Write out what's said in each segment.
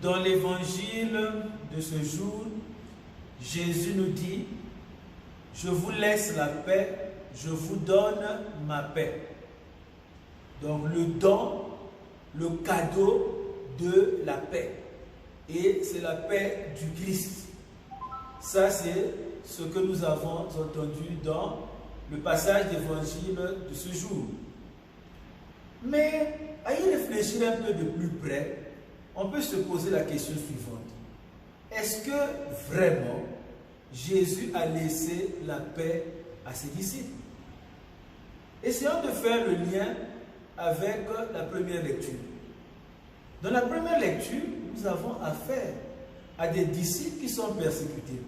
Dans l'évangile de ce jour, Jésus nous dit, je vous laisse la paix, je vous donne ma paix. Donc le don, le cadeau de la paix. Et c'est la paix du Christ. Ça, c'est ce que nous avons entendu dans le passage d'évangile de ce jour. Mais à y réfléchir un peu de plus près, on peut se poser la question suivante. Est-ce que vraiment Jésus a laissé la paix à ses disciples? Essayons de faire le lien avec la première lecture. Dans la première lecture, nous avons affaire à des disciples qui sont persécutés,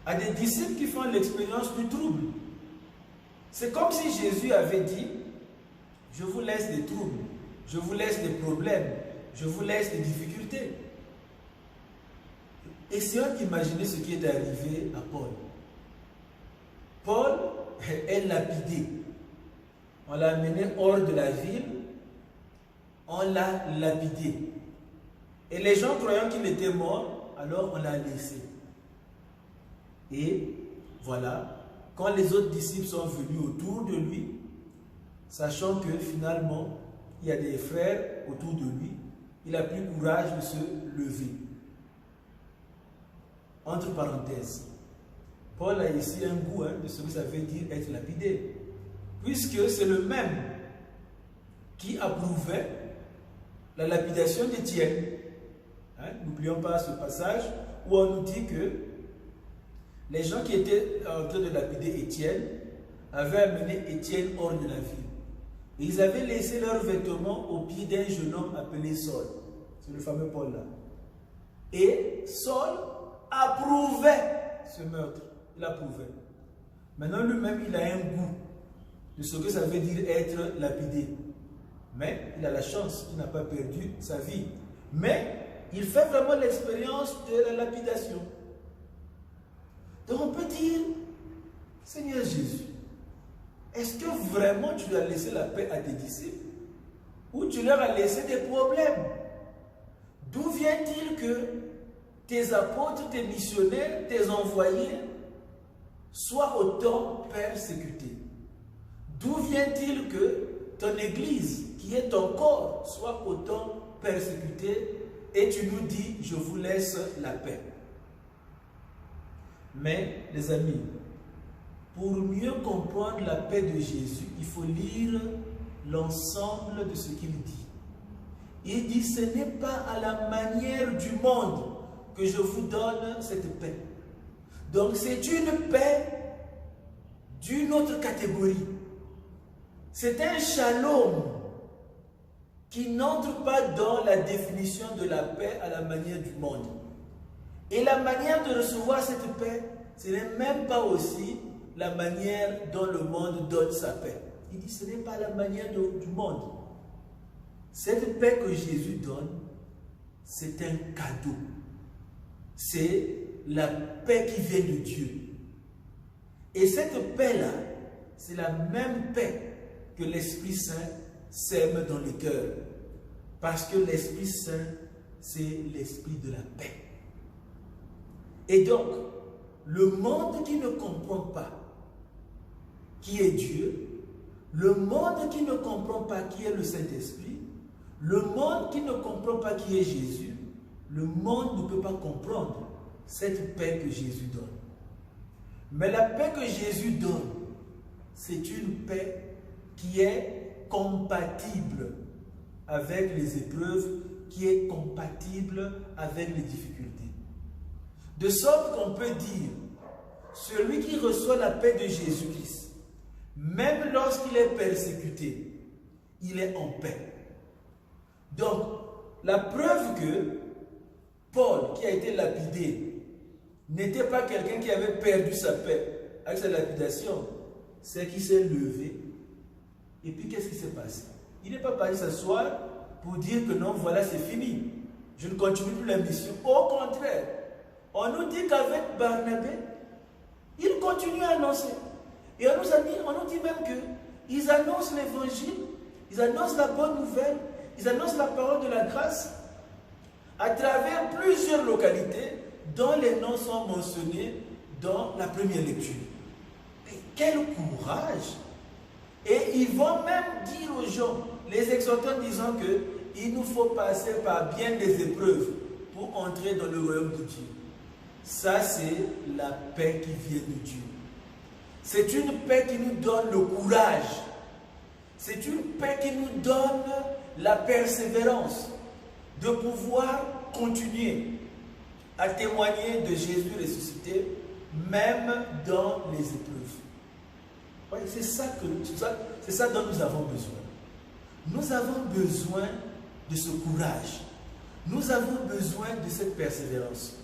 à des disciples qui font l'expérience du trouble. C'est comme si Jésus avait dit, je vous laisse des troubles, je vous laisse des problèmes, je vous laisse des difficultés. Essayons d'imaginer ce qui est arrivé à Paul. Paul est lapidé. On l'a amené hors de la ville, on l'a lapidé. Et les gens croyant qu'il était mort, alors on l'a laissé. Et voilà, quand les autres disciples sont venus autour de lui, sachant que finalement, il y a des frères autour de lui, il a pris courage de se lever. Entre parenthèses, Paul a ici un goût de ce que ça veut dire être lapidé, puisque c'est le même qui approuvait la lapidation d'Étienne. N'oublions pas ce passage où on nous dit que les gens qui étaient en train de lapider Étienne avaient amené Étienne hors de la ville. Et ils avaient laissé leurs vêtements au pied d'un jeune homme appelé Saul. C'est le fameux Paul là. Et Saul approuvait ce meurtre. Il approuvait. Maintenant lui-même, il a un goût de ce que ça veut dire être lapidé. Mais il a la chance, il n'a pas perdu sa vie. Mais il fait vraiment l'expérience de la lapidation. Donc on peut dire, Seigneur Jésus, est-ce que vraiment tu as laissé la paix à tes disciples? Ou tu leur as laissé des problèmes? D'où vient-il que tes apôtres, tes missionnaires, tes envoyés soient autant persécutés? D'où vient-il que ton église, qui est ton corps, soit autant persécutée et tu nous dis, je vous laisse la paix? Mais, les amis, pour mieux comprendre la paix de Jésus, il faut lire l'ensemble de ce qu'il dit. Il dit, ce n'est pas à la manière du monde que je vous donne cette paix. Donc c'est une paix d'une autre catégorie. C'est un shalom qui n'entre pas dans la définition de la paix à la manière du monde. Et la manière de recevoir cette paix, ce n'est même pas aussi la manière dont le monde donne sa paix. Il dit, ce n'est pas la manière du monde. Cette paix que Jésus donne, c'est un cadeau. C'est la paix qui vient de Dieu. Et cette paix-là, c'est la même paix que l'Esprit Saint sème dans le cœur. Parce que l'Esprit Saint, c'est l'Esprit de la paix. Et donc, le monde qui ne comprend pas qui est Dieu, le monde qui ne comprend pas qui est le Saint-Esprit, le monde qui ne comprend pas qui est Jésus, le monde ne peut pas comprendre cette paix que Jésus donne. Mais la paix que Jésus donne, c'est une paix qui est compatible avec les épreuves, qui est compatible avec les difficultés. De sorte qu'on peut dire, celui qui reçoit la paix de Jésus-Christ, même lorsqu'il est persécuté, il est en paix. Donc, la preuve que Paul, qui a été lapidé, n'était pas quelqu'un qui avait perdu sa paix avec sa lapidation, c'est qu'il s'est levé. Et puis, qu'est-ce qui s'est passé? Il n'est pas parti s'asseoir pour dire que non, voilà, c'est fini. Je ne continue plus la mission. Au contraire, on nous dit qu'avec Barnabé, il continue à annoncer. Et on nous dit même qu'ils annoncent l'évangile, ils annoncent la bonne nouvelle, ils annoncent la parole de la grâce. à travers plusieurs localités dont les noms sont mentionnés dans la première lecture. Et quel courage! Et ils vont même dire aux gens, les exhortants disant qu'il nous faut passer par bien des épreuves pour entrer dans le royaume de Dieu. Ça, c'est la paix qui vient de Dieu. C'est une paix qui nous donne le courage. C'est une paix qui nous donne la persévérance de pouvoir continuer à témoigner de Jésus ressuscité, même dans les épreuves. Oui, c'est ça dont nous avons besoin. Nous avons besoin de ce courage. Nous avons besoin de cette persévérance.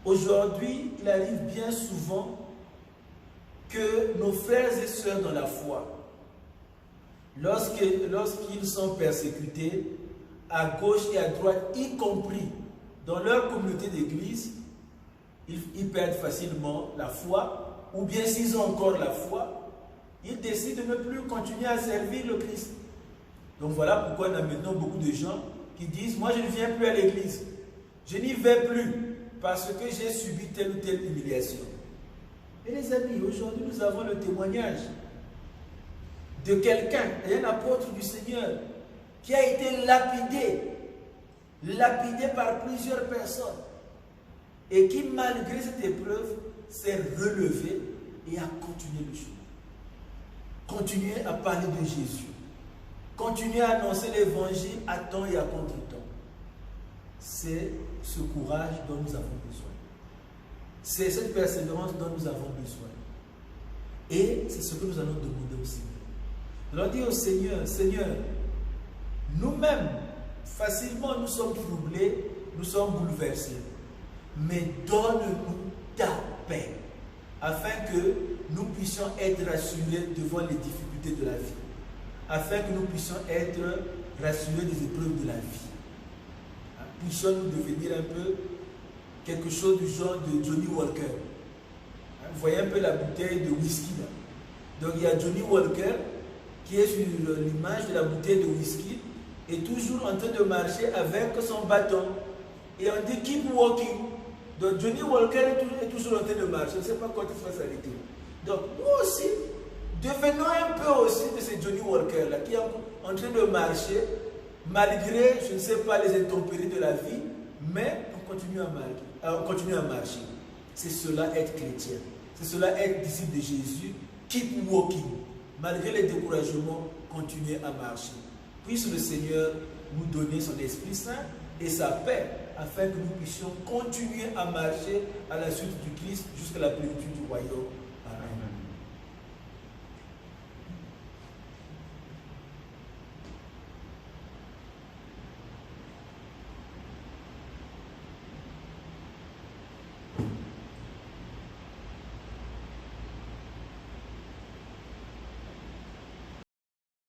Aujourd'hui, il arrive bien souvent que nos frères et sœurs dans la foi, lorsqu'ils sont persécutés, à gauche et à droite, y compris dans leur communauté d'église, ils perdent facilement la foi, ou bien s'ils ont encore la foi, ils décident de ne plus continuer à servir le Christ. Donc voilà pourquoi on a maintenant beaucoup de gens qui disent « Moi, je ne viens plus à l'église. Je n'y vais plus parce que j'ai subi telle ou telle humiliation. » Et les amis, aujourd'hui, nous avons le témoignage de quelqu'un, un apôtre du Seigneur, qui a été lapidé par plusieurs personnes, et qui, malgré cette épreuve, s'est relevé et a continué le chemin. Continuer à parler de Jésus. Continuer à annoncer l'évangile à temps et à contre-temps. C'est ce courage dont nous avons besoin. C'est cette persévérance dont nous avons besoin. Et c'est ce que nous allons demander au Seigneur. Nous allons dire au Seigneur, Seigneur, nous-mêmes, facilement nous sommes troublés, nous sommes bouleversés. Mais donne-nous ta paix, afin que nous puissions être rassurés devant les difficultés de la vie. Afin que nous puissions être rassurés des épreuves de la vie. Puissions-nous devenir un peu quelque chose du genre de Johnny Walker. Vous voyez un peu la bouteille de whisky là. Donc il y a Johnny Walker qui est sur l'image de la bouteille de whisky et toujours en train de marcher avec son bâton. Et on dit keep walking. Donc Johnny Walker est toujours en train de marcher. On ne sait pas quand il va s'arrêter. Donc nous aussi, devenons un peu aussi de ces Johnny Walker là qui est en train de marcher malgré, je ne sais pas, les intempéries de la vie, mais on continue à marcher. C'est cela être chrétien. C'est cela être disciple de Jésus. Keep walking. Malgré les découragements, continuer à marcher. Puisse le Seigneur nous donner son Esprit Saint et sa paix, afin que nous puissions continuer à marcher à la suite du Christ jusqu'à la plénitude du royaume.